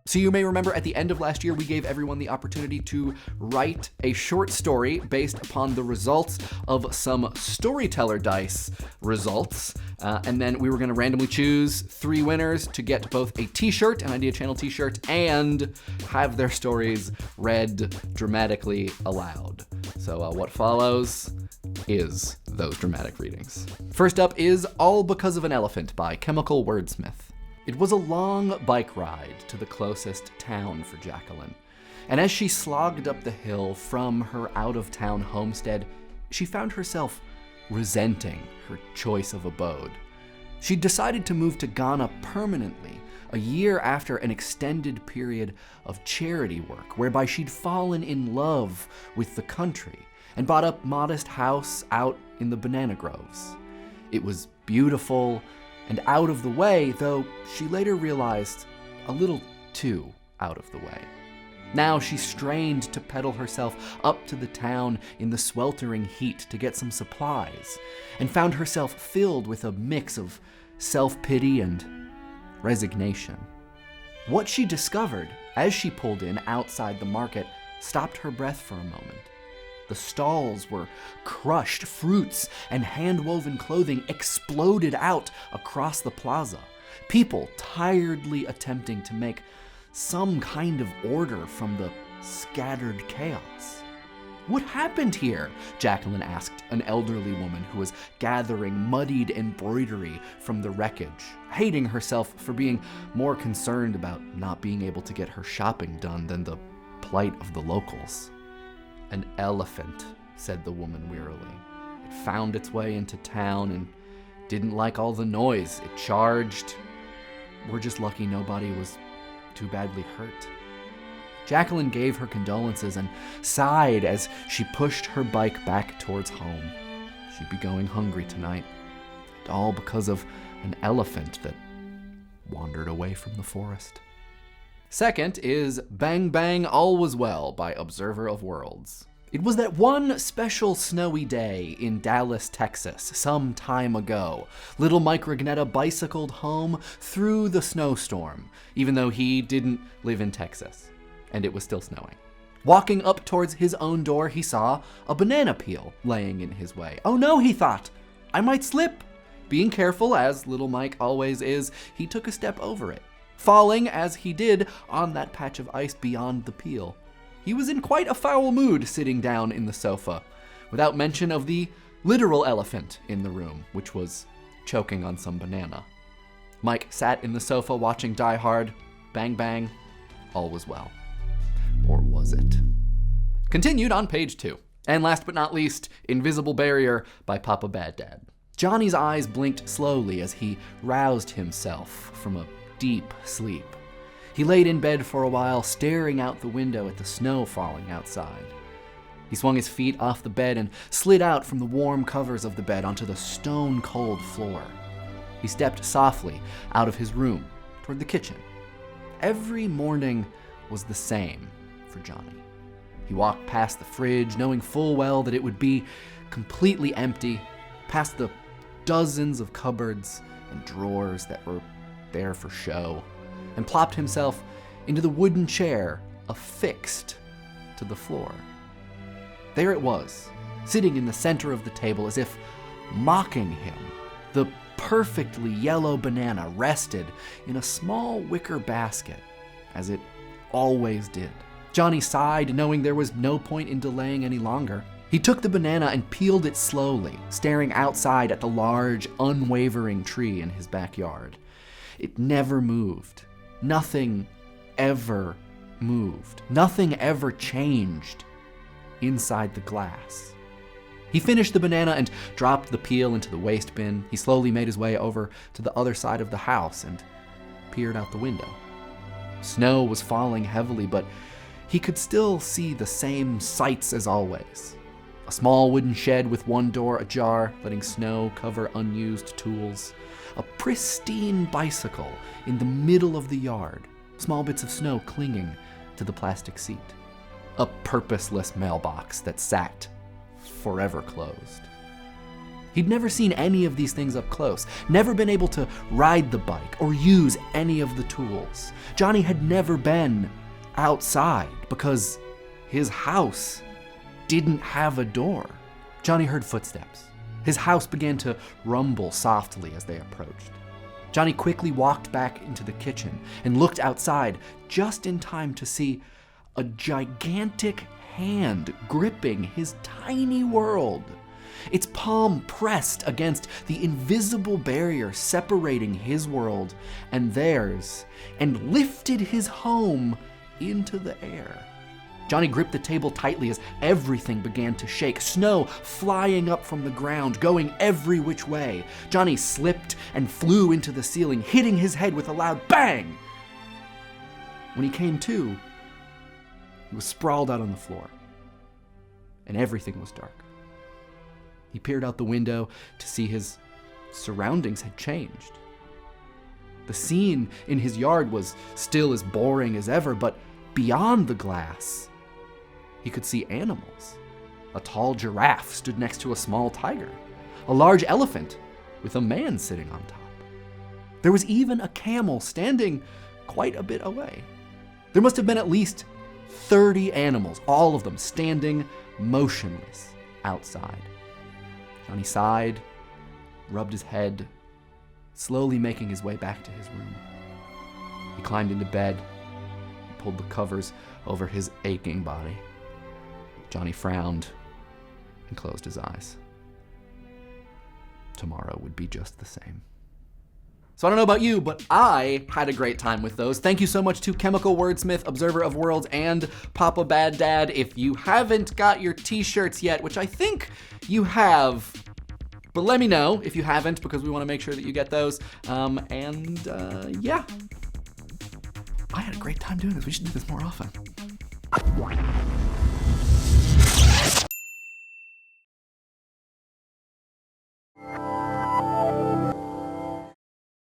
So you may remember at the end of last year, we gave everyone the opportunity to write a short story based upon the results of some storyteller dice results. And then we were gonna randomly choose 3 winners to get both a t-shirt, an Idea Channel t-shirt, and have their stories read dramatically aloud. So what follows is those dramatic readings. First up is All Because of an Elephant by ChemicalWordsmith. It was a long bike ride to the closest town for Jacqueline, and as she slogged up the hill from her out-of-town homestead, she found herself resenting her choice of abode. She'd decided to move to Ghana permanently, a year after an extended period of charity work whereby she'd fallen in love with the country and bought a modest house out in the banana groves. It was beautiful and out of the way, though she later realized a little too out of the way. Now she strained to pedal herself up to the town in the sweltering heat to get some supplies, and found herself filled with a mix of self-pity and resignation. What she discovered as she pulled in outside the market stopped her breath for a moment. The stalls were crushed, fruits and hand-woven clothing exploded out across the plaza. People tiredly attempting to make some kind of order from the scattered chaos. "What happened here?" Jacqueline asked an elderly woman who was gathering muddied embroidery from the wreckage, hating herself for being more concerned about not being able to get her shopping done than the plight of the locals. "An elephant," said the woman wearily. "It found its way into town and didn't like all the noise. It charged. We're just lucky nobody was too badly hurt." Jacqueline gave her condolences and sighed as she pushed her bike back towards home. She'd be going hungry tonight, and all because of an elephant that wandered away from the forest. Second is Bang Bang All Was Well by Observerofworlds. It was that one special snowy day in Dallas, Texas, some time ago. Little Mike Ragnetta bicycled home through the snowstorm, even though he didn't live in Texas, and it was still snowing. Walking up towards his own door, he saw a banana peel laying in his way. "Oh no," he thought, "I might slip." Being careful, as little Mike always is, he took a step over it, falling as he did on that patch of ice beyond the peel. He was in quite a foul mood sitting down in the sofa, without mention of the literal elephant in the room, which was choking on some banana. Mike sat in the sofa watching Die Hard. Bang bang, all was well. Or was it? Continued on page 2. And last but not least, Invisible Barrier by Papa Bad Dad. Johnny's eyes blinked slowly as he roused himself from a deep sleep. He laid in bed for a while, staring out the window at the snow falling outside. He swung his feet off the bed and slid out from the warm covers of the bed onto the stone-cold floor. He stepped softly out of his room toward the kitchen. Every morning was the same for Johnny. He walked past the fridge, knowing full well that it would be completely empty, past the dozens of cupboards and drawers that were there for show, and plopped himself into the wooden chair affixed to the floor. There it was, sitting in the center of the table as if mocking him. The perfectly yellow banana rested in a small wicker basket, as it always did. Johnny sighed, knowing there was no point in delaying any longer. He took the banana and peeled it slowly, staring outside at the large, unwavering tree in his backyard. It never moved. Nothing ever moved. Nothing ever changed inside the glass. He finished the banana and dropped the peel into the waste bin. He slowly made his way over to the other side of the house and peered out the window. Snow was falling heavily, but he could still see the same sights as always. A small wooden shed with one door ajar, letting snow cover unused tools. A pristine bicycle in the middle of the yard, small bits of snow clinging to the plastic seat. A purposeless mailbox that sat forever closed. He'd never seen any of these things up close, never been able to ride the bike or use any of the tools. Johnny had never been outside because his house didn't have a door. Johnny heard footsteps. His house began to rumble softly as they approached. Johnny quickly walked back into the kitchen and looked outside just in time to see a gigantic hand gripping his tiny world. Its palm pressed against the invisible barrier separating his world and theirs, and lifted his home into the air. Johnny gripped the table tightly as everything began to shake, snow flying up from the ground, going every which way. Johnny slipped and flew into the ceiling, hitting his head with a loud bang. When he came to, he was sprawled out on the floor, and everything was dark. He peered out the window to see his surroundings had changed. The scene in his yard was still as boring as ever, but beyond the glass, he could see animals. A tall giraffe stood next to a small tiger, a large elephant with a man sitting on top. There was even a camel standing quite a bit away. There must have been at least 30 animals, all of them standing motionless outside. Johnny sighed, rubbed his head, slowly making his way back to his room. He climbed into bed and pulled the covers over his aching body. Johnny frowned and closed his eyes. Tomorrow would be just the same. So I don't know about you, but I had a great time with those. Thank you so much to Chemical Wordsmith, Observer of Worlds, and Papa Bad Dad. If you haven't got your t-shirts yet, which I think you have, but let me know if you haven't, because we want to make sure that you get those. Yeah. I had a great time doing this. We should do this more often.